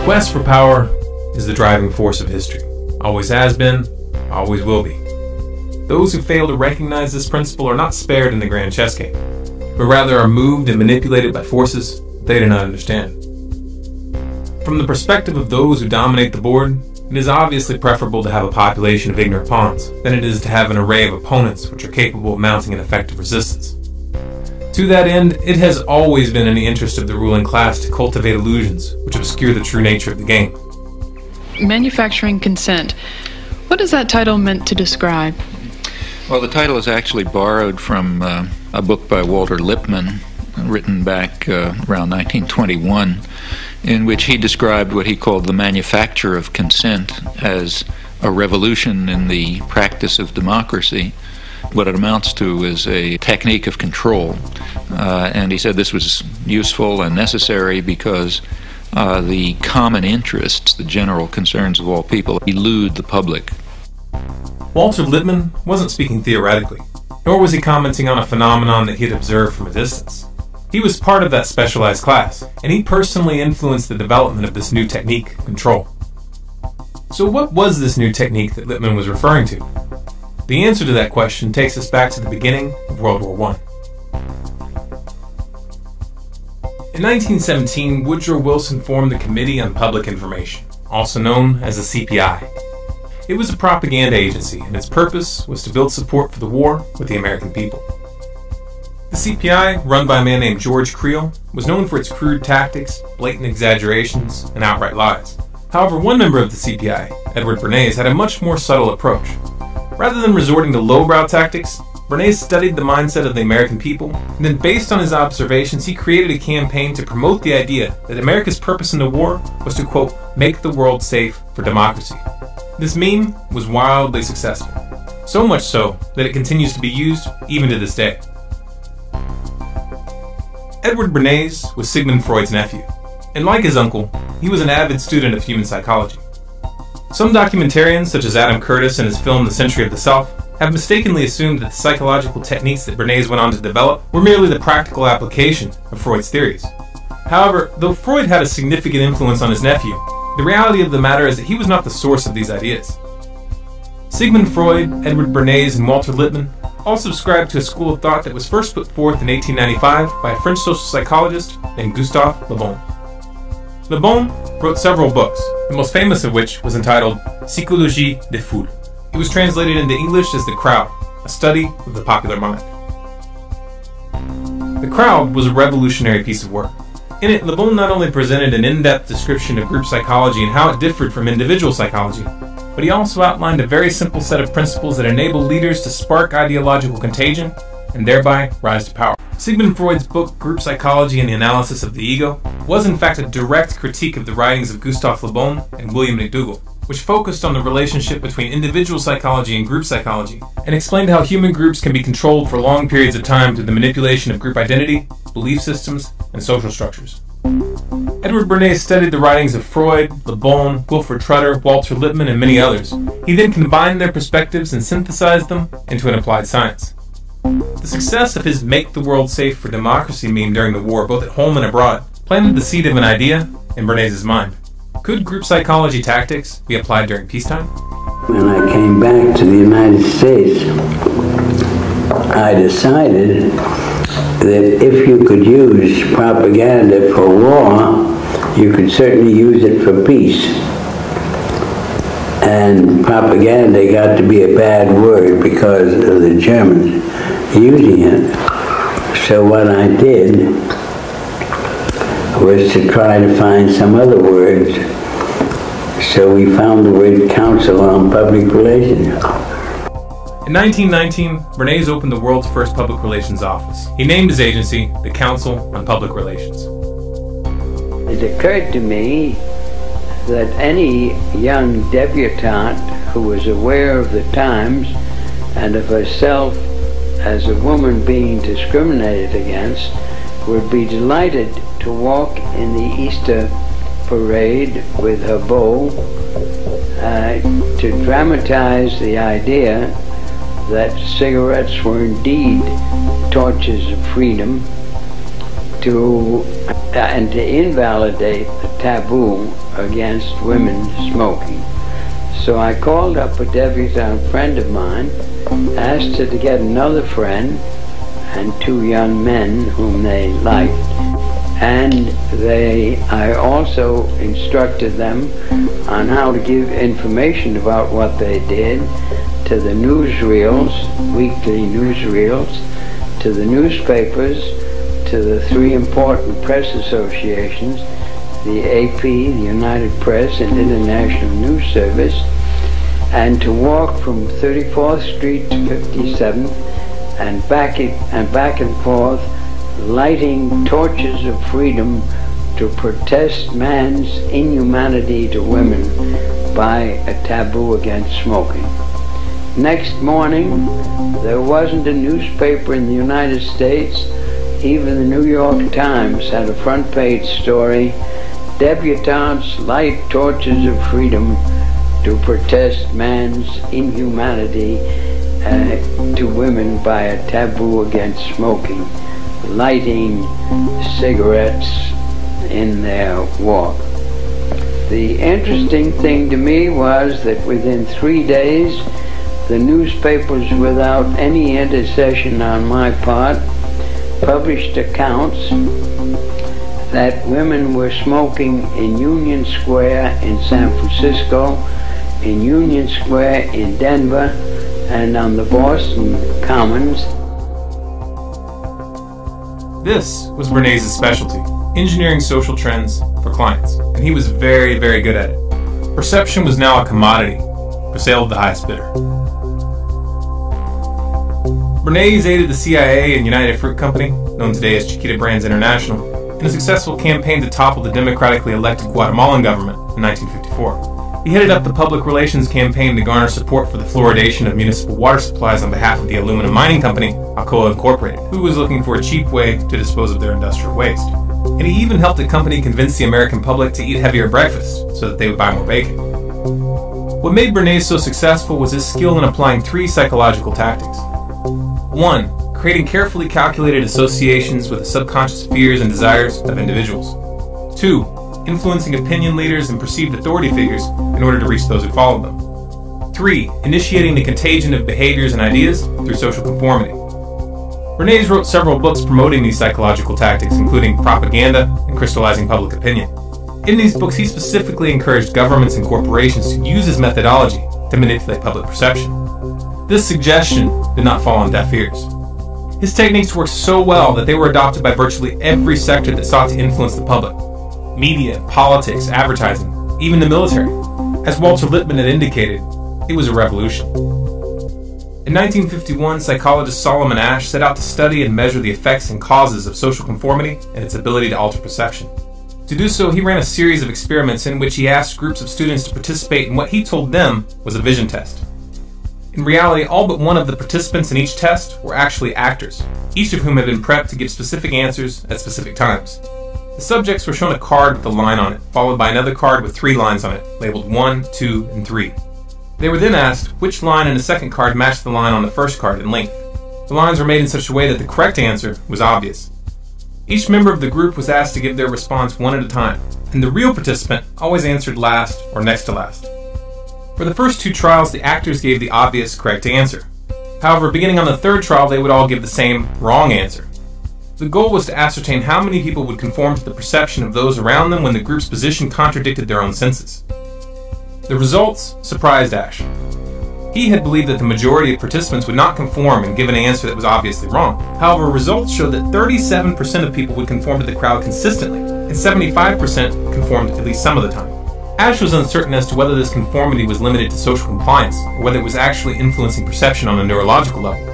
The quest for power is the driving force of history. Always has been, always will be. Those who fail to recognize this principle are not spared in the grand chess game, but rather are moved and manipulated by forces they do not understand. From the perspective of those who dominate the board, it is obviously preferable to have a population of ignorant pawns than it is to have an array of opponents which are capable of mounting an effective resistance. To that end, it has always been in the interest of the ruling class to cultivate illusions which obscure the true nature of the game. Manufacturing consent. What is that title meant to describe? Well, the title is actually borrowed from a book by Walter Lippmann, written back around 1921, in which he described what he called the manufacture of consent as a revolution in the practice of democracy. What it amounts to is a technique of control. And he said this was useful and necessary because the common interests, the general concerns of all people, elude the public. Walter Lippmann wasn't speaking theoretically, nor was he commenting on a phenomenon that he had observed from a distance. He was part of that specialized class, and he personally influenced the development of this new technique of control. So what was this new technique that Lippmann was referring to? The answer to that question takes us back to the beginning of World War I. In 1917, Woodrow Wilson formed the Committee on Public Information, also known as the CPI. It was a propaganda agency, and its purpose was to build support for the war with the American people. The CPI, run by a man named George Creel, was known for its crude tactics, blatant exaggerations, and outright lies. However, one member of the CPI, Edward Bernays, had a much more subtle approach. Rather than resorting to lowbrow tactics, Bernays studied the mindset of the American people, and then based on his observations, he created a campaign to promote the idea that America's purpose in the war was to, quote, make the world safe for democracy. This meme was wildly successful, so much so that it continues to be used even to this day. Edward Bernays was Sigmund Freud's nephew, and like his uncle, he was an avid student of human psychology. Some documentarians, such as Adam Curtis in his film The Century of the Self, have mistakenly assumed that the psychological techniques that Bernays went on to develop were merely the practical application of Freud's theories. However, though Freud had a significant influence on his nephew, the reality of the matter is that he was not the source of these ideas. Sigmund Freud, Edward Bernays, and Walter Lippmann all subscribed to a school of thought that was first put forth in 1895 by a French social psychologist named Gustave Le Bon. Le Bon wrote several books, the most famous of which was entitled Psychologie des Foules. It was translated into English as The Crowd, a study of the popular mind. The Crowd was a revolutionary piece of work. In it, Le Bon not only presented an in-depth description of group psychology and how it differed from individual psychology, but he also outlined a very simple set of principles that enable leaders to spark ideological contagion and thereby rise to power. Sigmund Freud's book, Group Psychology and the Analysis of the Ego, was in fact a direct critique of the writings of Gustave Le Bon and William McDougall, which focused on the relationship between individual psychology and group psychology, and explained how human groups can be controlled for long periods of time through the manipulation of group identity, belief systems, and social structures. Edward Bernays studied the writings of Freud, Le Bon, Wilfred Trutter, Walter Lippmann, and many others. He then combined their perspectives and synthesized them into an applied science. The success of his Make the World Safe for Democracy meme during the war, both at home and abroad, planted the seed of an idea in Bernays' mind. Could group psychology tactics be applied during peacetime? When I came back to the United States, I decided that if you could use propaganda for war, you could certainly use it for peace. And propaganda got to be a bad word because of the Germans using it. So what I did was to try to find some other words. So we found the word Council on Public Relations. In 1919, Bernays opened the world's first public relations office. He named his agency the Council on Public Relations. It occurred to me that any young debutante who was aware of the times and of herself as a woman being discriminated against would be delighted to walk in the Easter parade with her beau to dramatize the idea that cigarettes were indeed torches of freedom, to invalidate the taboo against women smoking. So I called up a debutante friend of mine, asked her to get another friend and two young men whom they liked, and I also instructed them on how to give information about what they did to the newsreels, weekly newsreels, to the newspapers, to the three important press associations, the AP, the United Press, and International News Service, and to walk from 34th Street to 57th and back and forth, lighting torches of freedom to protest man's inhumanity to women by a taboo against smoking. Next morning, there wasn't a newspaper in the United States, even the New York Times had a front page story, "Debutantes light torches of freedom to protest man's inhumanity to women by a taboo against smoking," lighting cigarettes in their walk. The interesting thing to me was that within 3 days, the newspapers, without any intercession on my part, published accounts that women were smoking in Union Square in San Francisco, in Union Square in Denver, and on the Boston Commons. This was Bernays' specialty, engineering social trends for clients, and he was very, very good at it. Perception was now a commodity, for sale to the highest bidder. Bernays aided the CIA and United Fruit Company, known today as Chiquita Brands International, in a successful campaign to topple the democratically elected Guatemalan government in 1954. He headed up the public relations campaign to garner support for the fluoridation of municipal water supplies on behalf of the aluminum mining company, Alcoa Incorporated, who was looking for a cheap way to dispose of their industrial waste. And he even helped the company convince the American public to eat heavier breakfast so that they would buy more bacon. What made Bernays so successful was his skill in applying 3 psychological tactics. 1. Creating carefully calculated associations with the subconscious fears and desires of individuals. 2. Influencing opinion leaders and perceived authority figures in order to reach those who follow them. 3. Initiating the contagion of behaviors and ideas through social conformity. Bernays wrote several books promoting these psychological tactics, including Propaganda and Crystallizing Public Opinion. In these books, he specifically encouraged governments and corporations to use his methodology to manipulate public perception. This suggestion did not fall on deaf ears. His techniques worked so well that they were adopted by virtually every sector that sought to influence the public. Media, politics, advertising, even the military. As Walter Lippmann had indicated, it was a revolution. In 1951, psychologist Solomon Asch set out to study and measure the effects and causes of social conformity and its ability to alter perception. To do so, he ran a series of experiments in which he asked groups of students to participate in what he told them was a vision test. In reality, all but one of the participants in each test were actually actors, each of whom had been prepped to give specific answers at specific times. The subjects were shown a card with a line on it, followed by another card with 3 lines on it, labeled 1, 2, and 3. They were then asked which line in the second card matched the line on the first card in length. The lines were made in such a way that the correct answer was obvious. Each member of the group was asked to give their response one at a time, and the real participant always answered last or next to last. For the first 2 trials, the actors gave the obvious correct answer. However, beginning on the 3rd trial, they would all give the same wrong answer. The goal was to ascertain how many people would conform to the perception of those around them when the group's position contradicted their own senses. The results surprised Asch. He had believed that the majority of participants would not conform and give an answer that was obviously wrong. However, results showed that 37% of people would conform to the crowd consistently, and 75% conformed at least some of the time. Asch was uncertain as to whether this conformity was limited to social compliance, or whether it was actually influencing perception on a neurological level.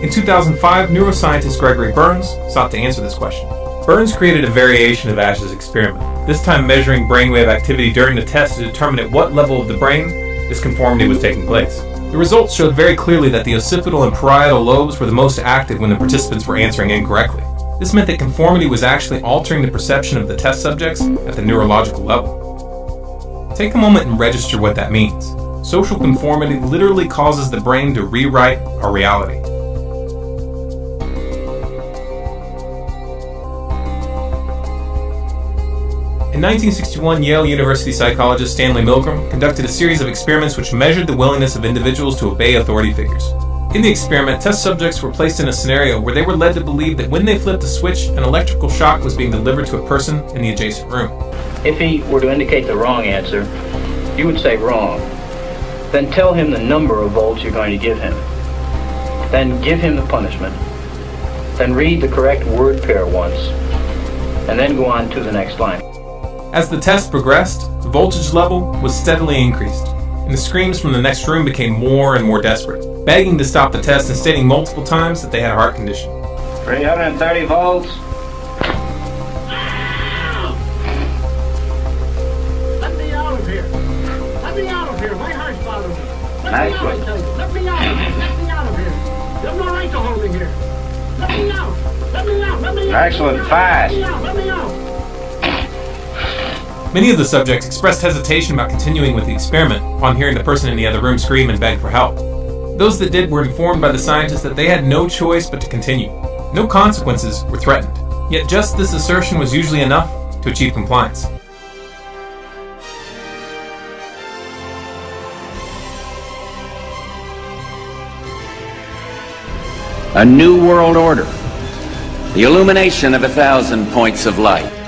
In 2005, neuroscientist Gregory Burns sought to answer this question. Burns created a variation of Asch's experiment, this time measuring brainwave activity during the test to determine at what level of the brain this conformity was taking place. The results showed very clearly that the occipital and parietal lobes were the most active when the participants were answering incorrectly. This meant that conformity was actually altering the perception of the test subjects at the neurological level. Take a moment and register what that means. Social conformity literally causes the brain to rewrite our reality. 1961, Yale University psychologist Stanley Milgram conducted a series of experiments which measured the willingness of individuals to obey authority figures. In the experiment, test subjects were placed in a scenario where they were led to believe that when they flipped a switch, an electrical shock was being delivered to a person in the adjacent room. If he were to indicate the wrong answer, you would say wrong. Then tell him the number of volts you're going to give him. Then give him the punishment. Then read the correct word pair once, and then go on to the next line. As the test progressed, the voltage level was steadily increased, and the screams from the next room became more and more desperate, begging to stop the test and stating multiple times that they had a heart condition. 330 volts. Let me out of here. Let me out of here. My heart's bothering me. Let me out, I tell you. Let me out. Let me out of here. You have no right to hold me here. Let me out. Let me out. Let me out. Excellent. Fast. Let me out. Let me out. Many of the subjects expressed hesitation about continuing with the experiment upon hearing the person in the other room scream and beg for help. Those that did were informed by the scientists that they had no choice but to continue. No consequences were threatened, yet just this assertion was usually enough to achieve compliance. A new world order. The illumination of 1,000 points of light.